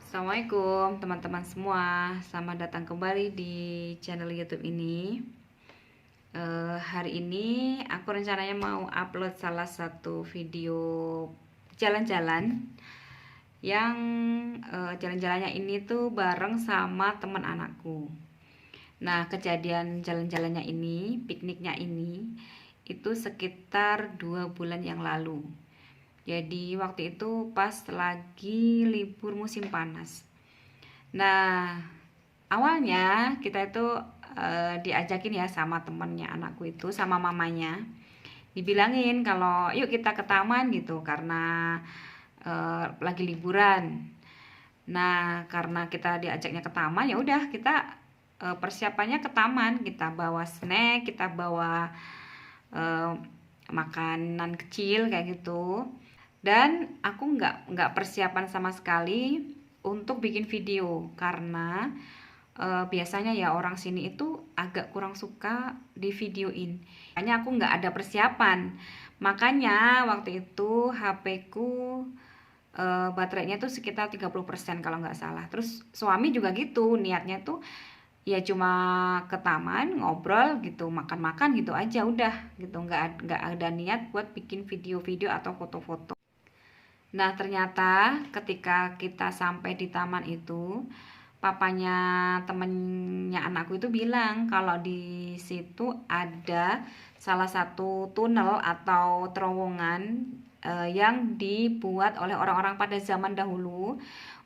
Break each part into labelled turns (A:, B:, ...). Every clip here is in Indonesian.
A: Assalamualaikum teman-teman semua, selamat datang kembali di channel YouTube ini. Hari ini aku rencananya mau upload salah satu video jalan-jalan yang jalan-jalannya ini tuh bareng sama teman anakku. Nah, kejadian jalan-jalannya ini, pikniknya ini, itu sekitar 2 bulan yang lalu. Jadi waktu itu pas lagi libur musim panas. Nah, awalnya kita itu diajakin ya sama temennya anakku itu, sama mamanya. Dibilangin kalau yuk kita ke taman gitu karena lagi liburan. Nah, karena kita diajaknya ke taman, ya udah kita persiapannya ke taman. Kita bawa snack, kita bawa eh, makanan kecil kayak gitu. Dan aku nggak persiapan sama sekali untuk bikin video karena biasanya ya orang sini itu agak kurang suka di videoin. Makanya aku nggak ada persiapan. Makanya waktu itu HP ku baterainya tuh sekitar 30% kalau nggak salah. Terus suami juga gitu, niatnya tuh ya cuma ke taman ngobrol gitu, makan-makan gitu aja udah gitu, nggak ada niat buat bikin video-video atau foto-foto. Nah, ternyata ketika kita sampai di taman itu, papanya temennya anakku itu bilang kalau di situ ada salah satu tunnel atau terowongan yang dibuat oleh orang-orang pada zaman dahulu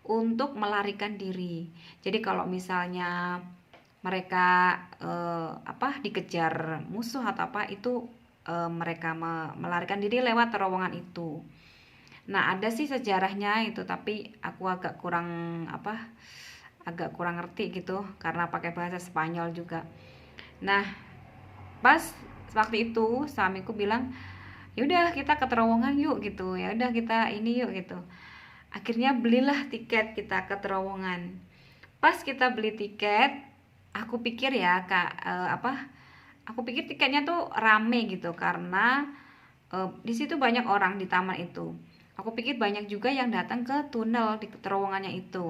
A: untuk melarikan diri. Jadi kalau misalnya mereka dikejar musuh atau apa itu mereka melarikan diri lewat terowongan itu. Nah, ada sih sejarahnya itu, tapi aku agak kurang ngerti gitu karena pakai bahasa Spanyol juga. Nah, pas waktu itu suamiku bilang, "Ya udah kita ke terowongan yuk" gitu. "Ya udah kita ini yuk" gitu. Akhirnya belilah tiket kita ke terowongan. Pas kita beli tiket, aku pikir ya, aku pikir tiketnya tuh rame gitu karena di situ banyak orang di taman itu. Aku pikir banyak juga yang datang ke tunnel di terowongannya itu.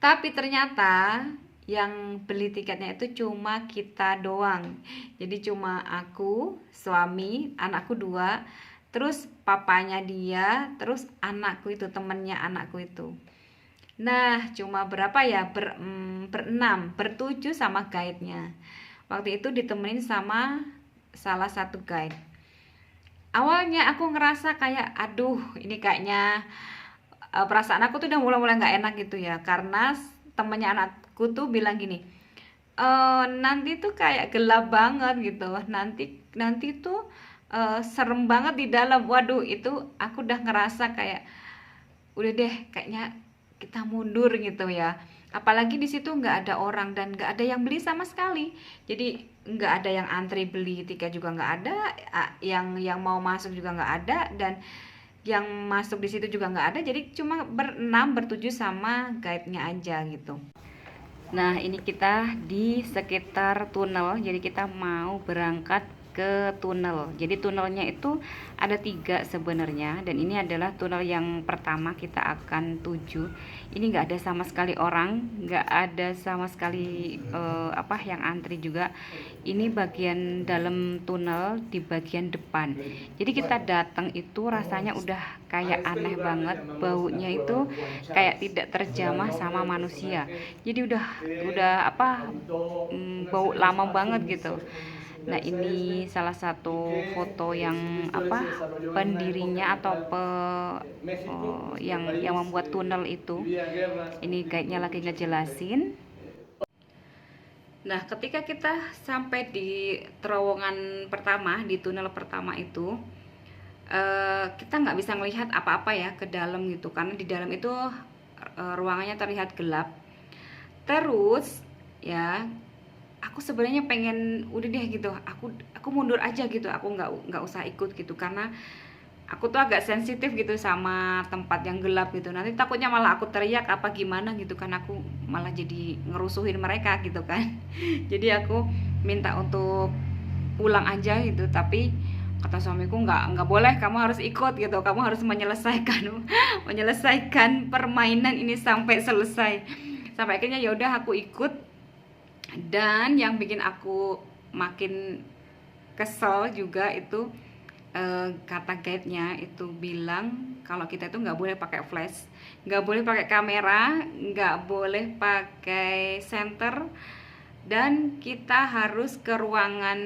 A: Tapi ternyata yang beli tiketnya itu cuma kita doang. Jadi cuma aku, suami, anakku 2, terus papanya dia, terus anakku itu, temennya anakku itu. Nah, cuma berapa ya? Berenam, bertujuh sama guide-nya. Waktu itu ditemenin sama salah satu guide. Awalnya aku ngerasa kayak aduh ini kayaknya perasaan aku tuh udah mulai-mulai nggak enak gitu ya karena temennya anakku tuh bilang gini, nanti tuh kayak gelap banget gitu, nanti nanti tuh serem banget di dalam. Waduh, itu aku udah ngerasa kayak udah deh kayaknya kita mundur gitu ya, apalagi di situ nggak ada orang dan nggak ada yang beli sama sekali. Jadi nggak ada yang antri beli tiket juga nggak ada, yang mau masuk juga nggak ada, dan yang masuk di situ juga nggak ada. Jadi cuma berenam bertujuh sama guide-nya aja gitu. Nah, ini kita di sekitar tunnel. Jadi kita mau berangkat ke tunnel. Jadi tunnelnya itu ada 3 sebenarnya, dan ini adalah tunnel yang pertama kita akan tuju. Ini nggak ada sama sekali orang, nggak ada sama sekali yang antri juga. Ini bagian dalam tunnel di bagian depan. Jadi kita datang itu rasanya udah kayak aneh banget, baunya itu kayak tidak terjamah sama manusia. Jadi bau lama banget gitu. Nah, ini salah satu foto yang pendirinya atau yang membuat tunnel itu. Ini guide-nya lagi ngejelasin. Nah, ketika kita sampai di terowongan pertama, di tunnel pertama itu, kita nggak bisa melihat apa-apa ya ke dalam gitu, karena di dalam itu ruangannya terlihat gelap. Terus ya aku sebenarnya pengen udah deh gitu, aku mundur aja gitu, aku nggak usah ikut gitu karena aku tuh agak sensitif gitu sama tempat yang gelap gitu, nanti takutnya malah aku teriak apa gimana gitu kan, aku malah jadi ngerusuhin mereka gitu kan. Jadi aku minta untuk pulang aja gitu, tapi Kata suamiku, nggak boleh, kamu harus ikut gitu, kamu harus menyelesaikan menyelesaikan permainan ini sampai selesai. Sampai akhirnya ya udah aku ikut. Dan yang bikin aku makin kesel juga itu kata guide-nya itu bilang kalau kita itu nggak boleh pakai flash, nggak boleh pakai kamera, nggak boleh pakai senter, dan kita harus ke ruangan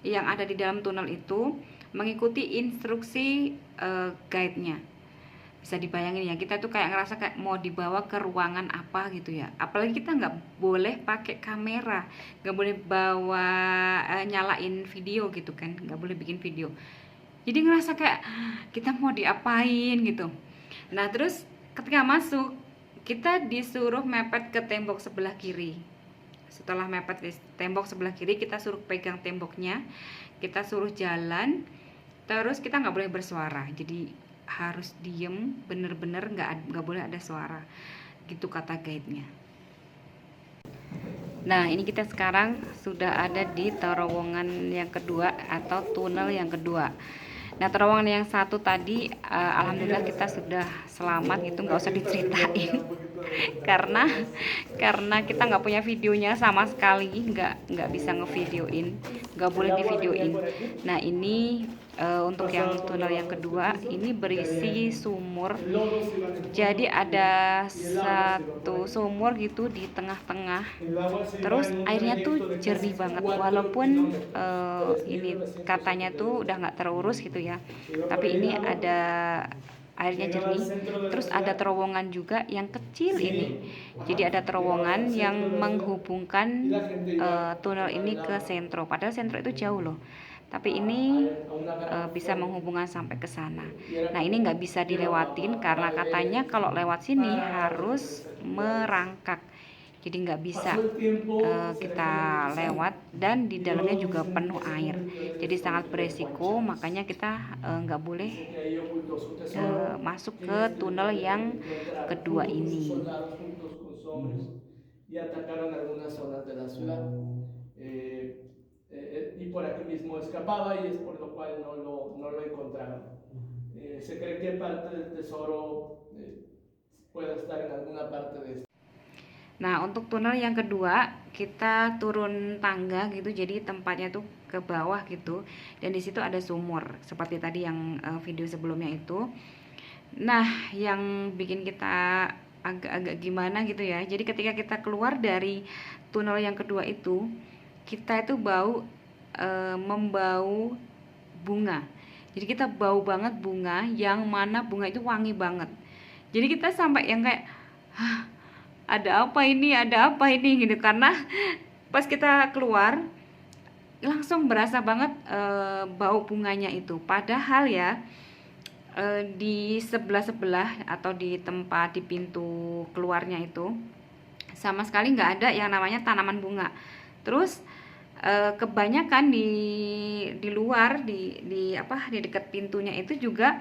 A: yang ada di dalam tunnel itu mengikuti instruksi guide-nya. Bisa dibayangin ya, kita tuh kayak ngerasa kayak mau dibawa ke ruangan apa gitu ya. Apalagi kita nggak boleh pakai kamera, nggak boleh bawa nyalain video gitu kan, nggak boleh bikin video. Jadi ngerasa kayak kita mau diapain gitu. Nah terus ketika masuk, kita disuruh mepet ke tembok sebelah kiri. Setelah mepet di tembok sebelah kiri, kita suruh pegang temboknya, kita suruh jalan, terus kita nggak boleh bersuara. Jadi harus diem, bener-bener nggak boleh ada suara, gitu kata guide-nya. Nah ini kita sekarang sudah ada di terowongan yang kedua atau tunnel yang kedua. Nah terowongan yang satu tadi alhamdulillah kita sudah selamat, gitu nggak usah diceritain karena kita nggak punya videonya sama sekali, nggak bisa ngevideoin, nggak boleh divideoin. Nah ini untuk yang tunnel yang kedua ini berisi sumur. Jadi ada satu sumur gitu di tengah-tengah, terus airnya tuh jernih banget, walaupun ini katanya tuh udah nggak terurus gitu ya, tapi ini ada airnya jernih. Terus ada terowongan juga yang kecil ini, jadi ada terowongan yang menghubungkan tunnel ini ke sentro, padahal sentro itu jauh loh, tapi ini bisa menghubungkan sampai ke sana. Nah ini nggak bisa dilewatin karena katanya kalau lewat sini harus merangkak, jadi nggak bisa kita lewat, dan di dalamnya juga penuh air, jadi sangat beresiko. Makanya kita nggak boleh masuk ke tunnel yang kedua ini.
B: Y por aquí mismo escapaba y es por lo cual no lo encontraron. Se cree que parte del tesoro pueda estar en alguna parte de esto.
A: Nah untuk tunnel yang kedua kita turun tangga gitu, jadi tempatnya tuh ke bawah gitu, dan di situ ada sumur seperti tadi yang video sebelumnya itu. Nah yang bikin kita agak-agak gimana gitu ya, jadi ketika kita keluar dari tunnel yang kedua itu, kita itu membau bunga. Jadi kita bau banget bunga, yang mana bunga itu wangi banget. Jadi kita sampai yang kayak ada apa ini gitu, karena pas kita keluar langsung berasa banget bau bunganya itu. Padahal ya di sebelah atau di tempat di pintu keluarnya itu sama sekali nggak ada yang namanya tanaman bunga. Terus kebanyakan di luar di dekat pintunya itu juga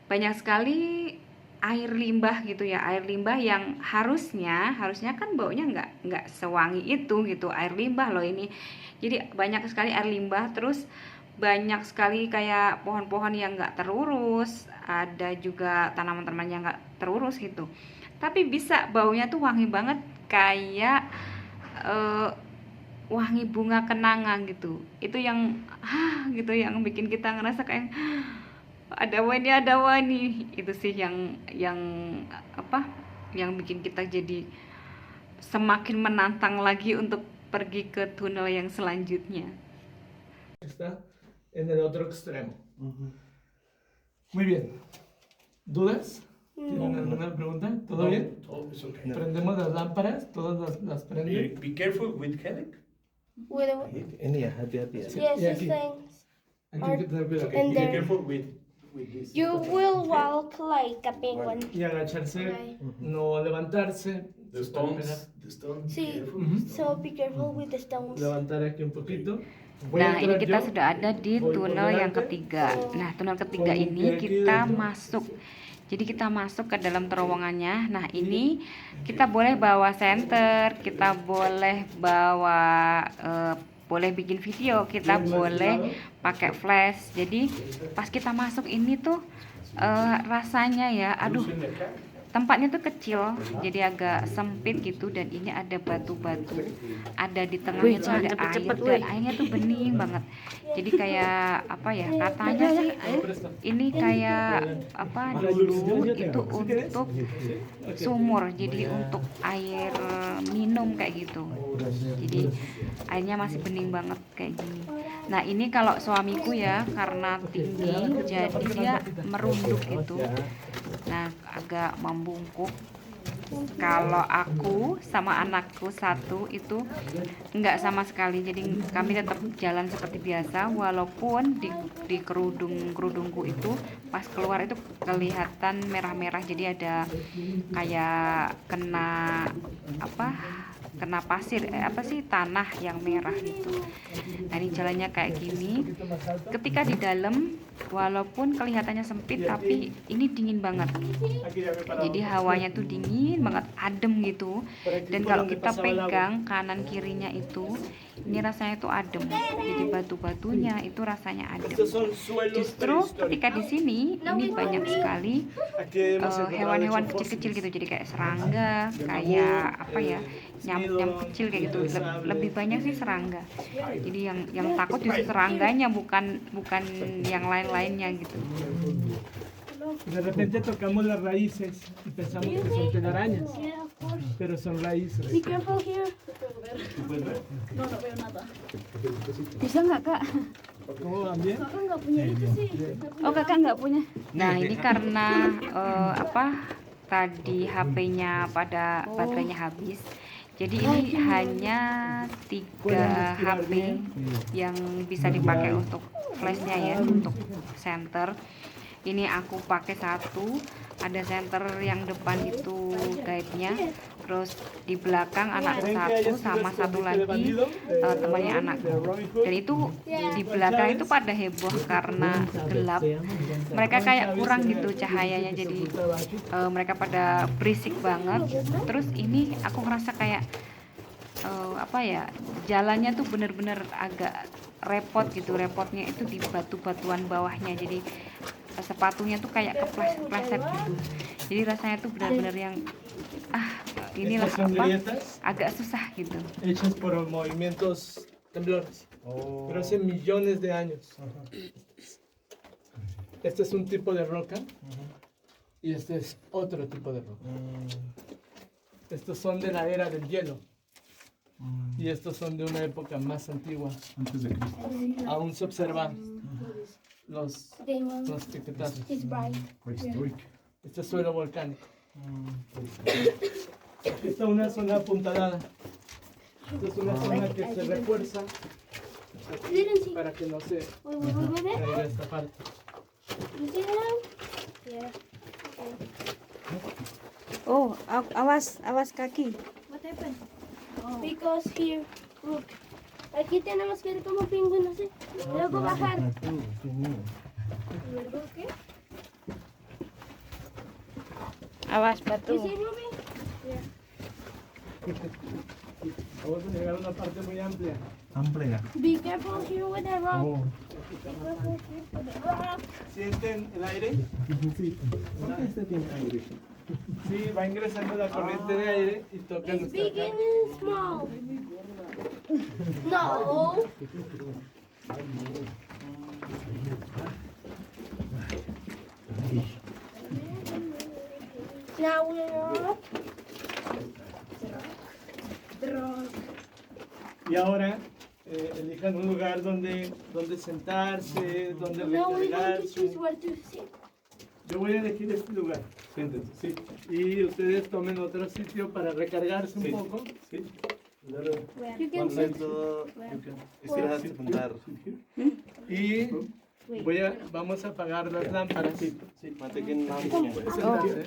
A: banyak sekali air limbah gitu ya, air limbah yang harusnya kan baunya nggak sewangi itu gitu, air limbah loh ini. Jadi banyak sekali air limbah, terus banyak sekali kayak pohon-pohon yang nggak terurus, ada juga tanaman-tanaman yang nggak terurus gitu, tapi bisa baunya tuh wangi banget, kayak wangi bunga kenanga gitu. Itu yang gitu, yang bikin kita ngerasa kayak ada wani itu sih yang bikin kita jadi semakin menantang lagi untuk pergi ke tunnel yang selanjutnya.
B: Está en el otro extremo. Muy bien. ¿Dudas? ¿Tienen alguna pregunta? ¿Todo bien?
C: Todo es okay.
B: Prendemos las lámparas, todas las prenden.
C: Be careful with headache.
D: With a,
C: Any happy.
D: yes,
B: Y
D: these
B: aquí.
D: things.
B: Aquí hay que tener cuidado.
D: And
C: Be
D: there-
C: careful with this.
D: You will walk like a penguin.
B: Y agacharse,
D: Okay.
B: no levantarse.
C: The stones. The stones.
D: Sí.
C: Be careful.
D: So be careful with the stones.
B: Levantar aquí un poquito. Voy a
A: Nah ini
B: entrar
A: kita
B: yo.
A: sudah ada di
B: Voy por
A: tunnel yang
B: delante.
A: ketiga. Nah tunnel ketiga ini kita masuk. Jadi kita masuk ke dalam terowongannya. Nah ini kita boleh bawa senter, kita boleh bawa boleh bikin video, kita boleh pakai flash. Jadi pas kita masuk ini tuh rasanya ya, aduh, tempatnya tuh kecil, jadi agak sempit gitu, dan ini ada batu-batu, ada di tengahnya tuh ada air, dan airnya tuh bening banget. Jadi kayak apa ya, katanya sih ini kayak apa, dulu itu untuk sumur, jadi untuk air minum kayak gitu. Jadi airnya masih bening banget kayak gini. Nah ini kalau suamiku ya, karena tinggi jadi dia merunduk gitu, nah agak membungkuk. Kalau aku sama anakku satu itu enggak sama sekali, jadi kami tetap jalan seperti biasa, walaupun di kerudungku itu pas keluar itu kelihatan merah-merah, jadi ada kayak kena apa, kena pasir, apa sih, tanah yang merah gitu. Nah ini jalannya kayak gini. Ketika di dalam, walaupun kelihatannya sempit, tapi ini dingin banget. Jadi hawanya tuh dingin banget, adem gitu. Dan kalau kita pegang kanan kirinya itu, ini rasanya tuh adem. Jadi batu-batunya itu rasanya adem. Justru ketika di sini ini banyak sekali hewan-hewan kecil-kecil gitu. Jadi kayak serangga, kayak apa ya, nyamuk kecil kayak gitu. Lebih banyak sih serangga. Jadi yang takut justru serangganya, bukan yang lain-lainnya gitu.
B: De repente tocamos las raíces y pensamos que son telarañas,
D: Yeah, of course.
B: pero son raíces.
D: Be careful here.
A: Bisa nggak kak?
B: ¿Cómo van bien?
D: Kakak nggak punya itu sih.
A: Oh kakak nggak punya. Nah ini karena apa, tadi HP-nya pada baterainya habis. Jadi ini hanya 3 HP yang bisa dipakai untuk flashnya ya, untuk center. Ini aku pakai satu, ada center yang depan itu guide-nya, terus di belakang anakku satu, sama satu lagi temannya anakku. Dan itu di belakang itu pada heboh karena gelap, mereka kayak kurang gitu cahayanya, jadi mereka pada berisik banget. Terus ini aku ngerasa kayak apa ya, jalannya tuh bener-bener agak repot gitu. Repotnya itu di batu-batuan bawahnya, jadi sepatunya tuh kayak kepleset gitu. Jadi rasanya tuh benar-benar yang inilah apa, agak susah gitu.
B: Hechas por movimientos temblores, pero hace millones de años. Este es un tipo de roca y este es otro tipo de roca. Estos son de la era del hielo y estos son de una época más antigua.
C: Antes de Cristo.
B: Aún se observan los tiquetazos.
D: It's bright.
C: Prehistoric.
B: Este es suelo volcánico. Esta es una zona apuntalada. Esta es una zona que se refuerza
D: Didn't see.
B: para que no se
D: Wait.
B: caiga esta parte.
D: You see it now? Yeah.
A: Oh, awas kaki.
D: What happened? Because here, look. Aquí tenemos que ir como pingüinos, ¿sí? Luego bajar. Luego, ¿qué?
A: Awas
D: You
A: batu.
D: see, Ruby? Yeah.
B: Vamos a llegar a una parte muy amplia.
C: Amplia.
D: Be careful here with the rock.
C: Oh.
D: Be careful here with the rock.
B: ¿Sienten el aire?
C: Este tiene aire.
B: Sí, va ingresando la corriente de aire y toca
D: It's
B: nuestra
D: big
B: cara.
D: and small. No. Now we're up.
B: Y ahora elijan un lugar donde sentarse, donde
D: Now we're going to
B: recargarse.
D: choose where to sit.
B: Yo voy a elegir este lugar.
C: Siéntense.
B: Sí. Y ustedes tomen otro sitio para recargarse un poco.
C: Sí.
D: You can sit.
C: Estiras a apuntar.
B: Y vamos a apagar las lámparas. Sí.
C: Mantequilla.
B: Puedes sentarse.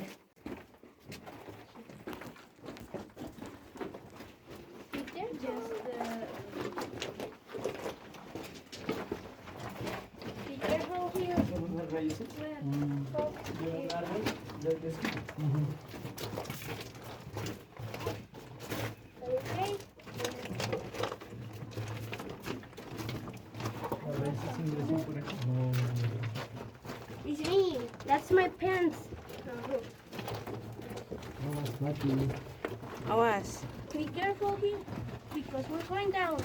D: Be careful here.
B: Son las raíces de un árbol del desierto.
D: Okay.
A: Awas.
D: Be careful here, because we're going down.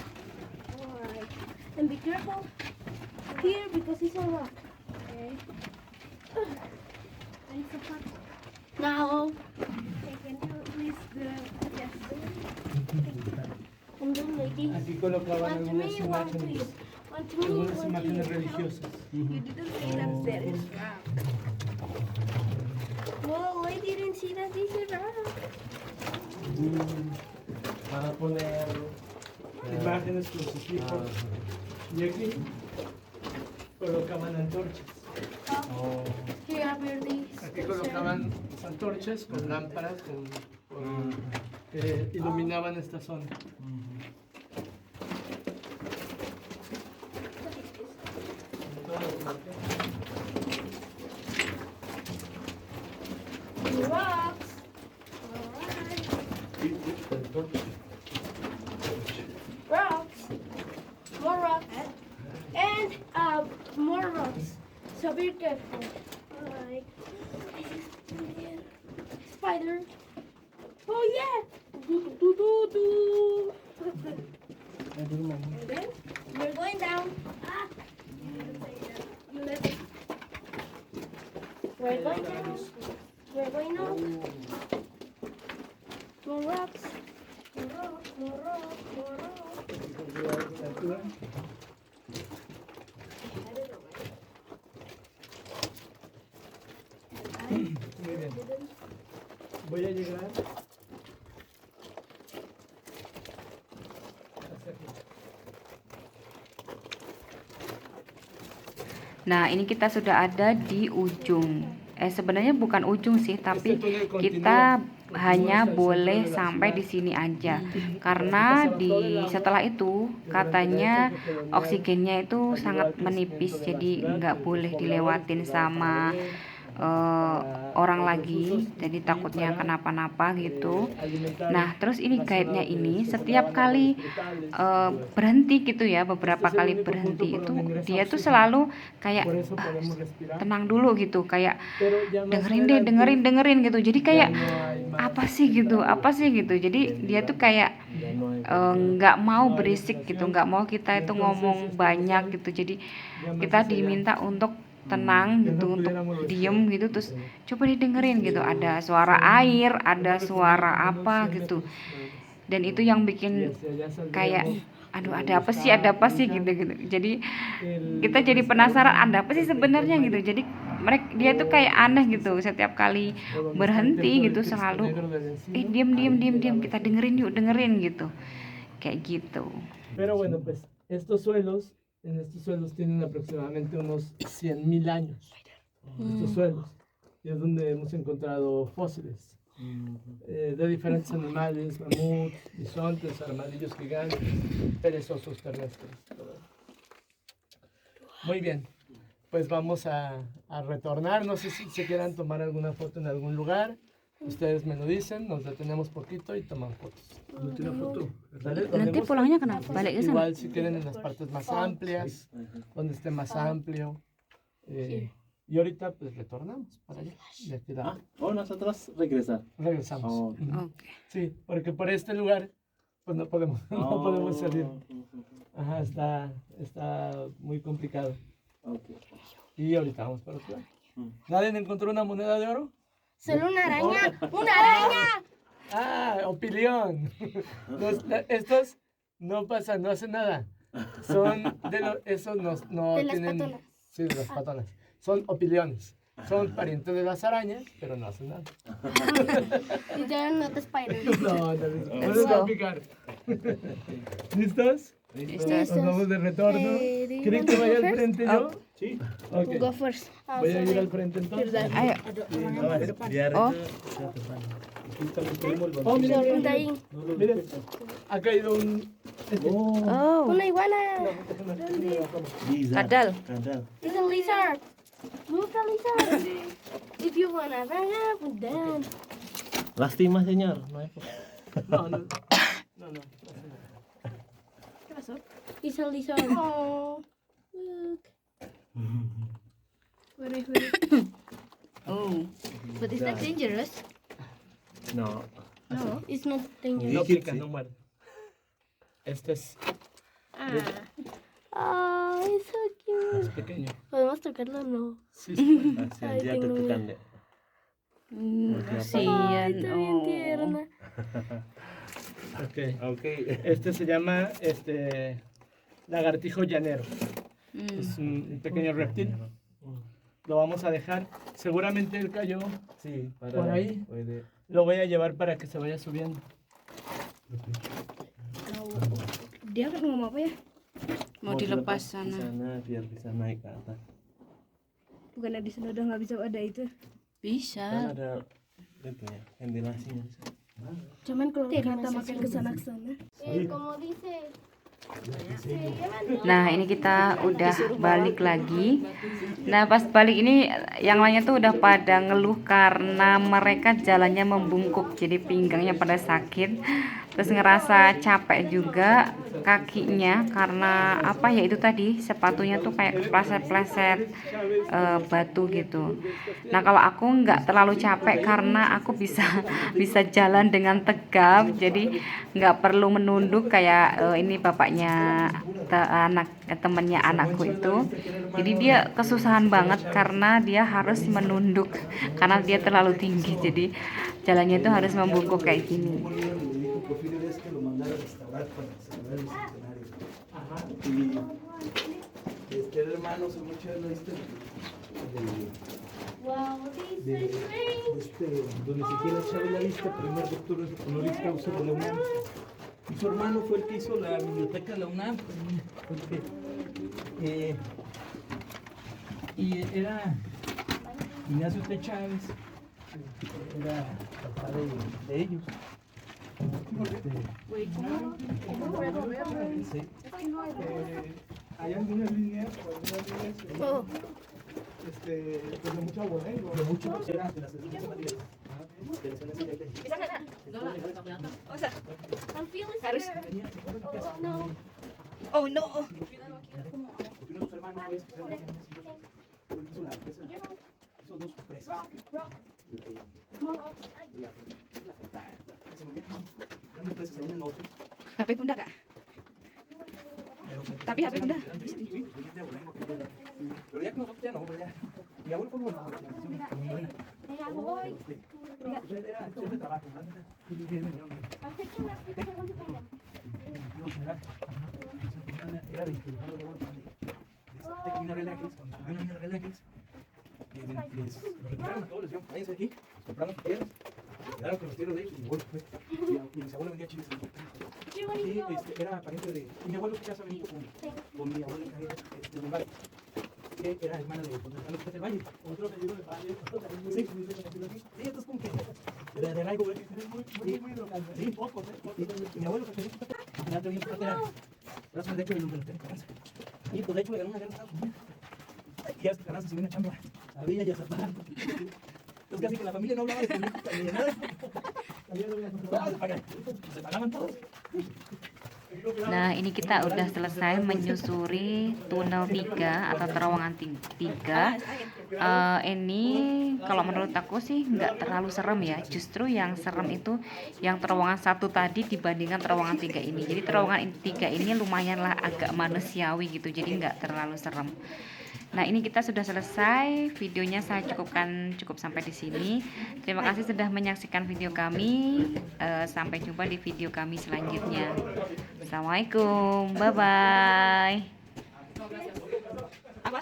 D: Alright. And be careful here, because it's a rock. Okay. Now, can you please yes. And then ladies,
B: Aquí colocaban
D: one to
B: algunas
D: me, one to you.
B: imágenes,
D: One to me,
B: algunas
D: one to
B: imágenes
D: you.
B: religiosas.
A: You didn't say that there is rock.
D: No, I didn't see that this is rock.
C: Para poner
B: Imágenes crucifijos. Y aquí colocaban antorchas.
D: Here are these.
B: Aquí colocaban antorchas con lámparas que iluminaban esta zona.
D: Rocks. Alright. Rocks. More rocks. And more rocks. So be careful. Alright. Spider. Oh yeah. Do, do, do, do. And then we're going down. Ah. You let it. We're going down. We're going up. More rocks. More rocks. More rocks. More rocks.
B: Muy bien. Voy a llegar hasta aquí.
A: Nah, ini kita sudah ada di ujung. Sebenarnya bukan ujung sih, tapi kita hanya boleh sampai di sini aja. Karena setelah itu katanya oksigennya itu sangat menipis, jadi nggak boleh dilewatin sama orang lagi, jadi takutnya kenapa-napa gitu. Nah, terus ini guide-nya ini setiap kali berhenti gitu ya, beberapa kali berhenti itu dia tuh selalu kayak tenang dulu gitu, kayak dengerin gitu. Jadi kayak apa sih gitu. Jadi dia tuh kayak nggak mau berisik gitu, nggak mau kita itu ngomong banyak gitu. Jadi kita diminta untuk tenang gitu, untuk diem gitu, terus coba didengerin gitu, ada suara air, ada suara apa gitu, dan itu yang bikin kayak aduh ada apa sih gitu. Jadi kita jadi penasaran ada apa sih sebenarnya gitu. Jadi dia tuh kayak aneh gitu, setiap kali berhenti gitu selalu diem, kita dengerin gitu, kayak gitu.
B: Pero bueno, pues en estos suelos tienen aproximadamente unos 100.000 años. Estos suelos. Y es donde hemos encontrado fósiles de diferentes animales, mamuts, bisontes, armadillos gigantes, perezosos terrestres. Muy bien, pues vamos a retornar. No sé si se quieran tomar alguna foto en algún lugar. Ustedes me lo dicen, nos detenemos poquito y toman fotos.
C: Última foto.
A: Nanti pulangnya kenapa? Balik ke sana?
B: Igual si quieren en las partes más amplias, donde esté más amplio. Y ahorita pues retornamos para allá. De aquí
C: nosotros regresar.
B: regresamos.
C: Oh.
B: Ujú. Sí, porque por este lugar pues no podemos, no podemos salir. Ajá, está muy complicado.
C: Okay.
B: Y ahorita vamos para otro lado. ¿Nadie encontró una moneda de oro?
D: Solo una araña. ¡Una araña!
B: Ah, opilión. Estos no pasan, no hacen nada. Son esos no
D: De las
B: tienen.
D: patonas.
B: Sí, de las patonas. Son opiliones. Son parientes de las arañas, pero no hacen nada.
D: Y ya no te spider.
B: No les va a picar. ¿Listos? Nos vamos de retorno. ¿Quieren que vaya al frente yo?
C: Sí.
B: Ok.
D: Go first.
B: Voy a ir al frente entonces.
A: Ayo. Oh.
B: Oh, miren,
D: Punta ahí.
B: miren. Ha caído un.
A: Oh,
D: Una iguana.
A: kadal.
D: It's a lizard. Look a lizard. If you wanna run up, then.
C: Lástima, señor. No hay
B: No.
D: ¿Qué pasó? It's a lizard. Oh, look.
A: Oh, but is that dangerous?
C: No.
D: No, it's not dangerous.
B: No
C: Sí,
B: pica,
C: sí.
B: no muerde. Este es
D: Ah, it's so cute.
B: pequeño.
D: ¿Podemos tocarlo? No.
B: Sí, sí.
C: Así
D: Ay,
C: ya
D: tengo miedo.
C: ketukan deh.
D: Ay, está bien tierna.
B: Ok.
C: Oke.
B: Este se llama lagartijo llanero. Es un pequeño reptil. Lo vamos a dejar. Seguramente él cayó.
C: Sí, para
B: Por ahí.
C: puede.
B: Lo voy a llevar para que se vaya subiendo.
D: Dia ngomong apa ya?
A: Mau dilepas
C: Di
A: sana.
C: sana biar bisa naik ke atas.
D: Bukannya di sana udah nggak bisa ada itu.
C: Kan
A: Bisa.
C: ada itu ya, ventilasinya.
D: Cuman kalau kita makin kesana kesana. Como dice.
A: Nah, ini kita udah balik lagi. Nah, pas balik ini yang lainnya tuh udah pada ngeluh karena mereka jalannya membungkuk, jadi pinggangnya pada sakit. Terus ngerasa capek juga kakinya karena apa ya itu tadi sepatunya tuh kayak kepleset-pleset batu gitu. Nah, kalau aku nggak terlalu capek karena aku bisa jalan dengan tegap, jadi nggak perlu menunduk kayak ini bapaknya temennya anakku itu. Jadi dia kesusahan banget karena dia harus menunduk karena dia terlalu tinggi, jadi jalannya itu harus membungkuk kayak gini.
B: El hermano se mucho lo viste
D: Wow, this is great.
B: donde se quiere echar la vista, primer doctor honoris causa de la UNAM. Y su hermano fue el que hizo la biblioteca de la UNAM. Porque, y era Ignacio T. Chávez, era papá de ellos. Sí. Hay algunas líneas,
D: Oh,
B: pues de mucho abonero, de mucho de las
D: I'm feeling scared. Oh no.
A: Oh no. HP bunda kak? Tapi HP bunda.
B: Pero ya que nosotros ya no, ya. Mi abuelo fue bueno.
D: Ya voy.
B: Era siempre trabajo, ¿no?
D: I'm taking that because I want to find them.
B: Era de una relax, una relax. Les lo retiraron a todos, les dijeron, váyanse de aquí, compraron sus tierras, quedaron con los tierras de ellos y mi abuelo fue. Y mis abuelos vendían chiles. Y era pariente de. Y mi abuelo ya se venía con mi abuelo de Bombay, que era hermana de Gonzalo del Valle. Otro apellido del Valle. Sí, entonces como que de arraigo, muy local. Sí, pocos, y mi abuelo que ya tenía un patera. Brazo derecho y nunca lo tenía cabeza. Y pues de hecho le ganó una guerra a Estados Unidos. Y ya esta se viene echando a Villa y a Zapata. Entonces casi que la familia no hablaba de política ni de nada. Se pagaban todos.
A: Nah, ini kita udah selesai menyusuri tunnel 3 atau terowongan 3. Ini kalau menurut aku sih nggak terlalu serem ya. Justru yang serem itu yang terowongan 1 tadi dibandingkan terowongan 3 ini. Jadi terowongan 3 ini lumayan lah agak manusiawi gitu. Jadi nggak terlalu serem. Nah, ini kita sudah selesai. Videonya saya cukup sampai di sini. Terima kasih sudah menyaksikan video kami. Sampai jumpa di video kami selanjutnya. Assalamualaikum. Bye bye. Apa?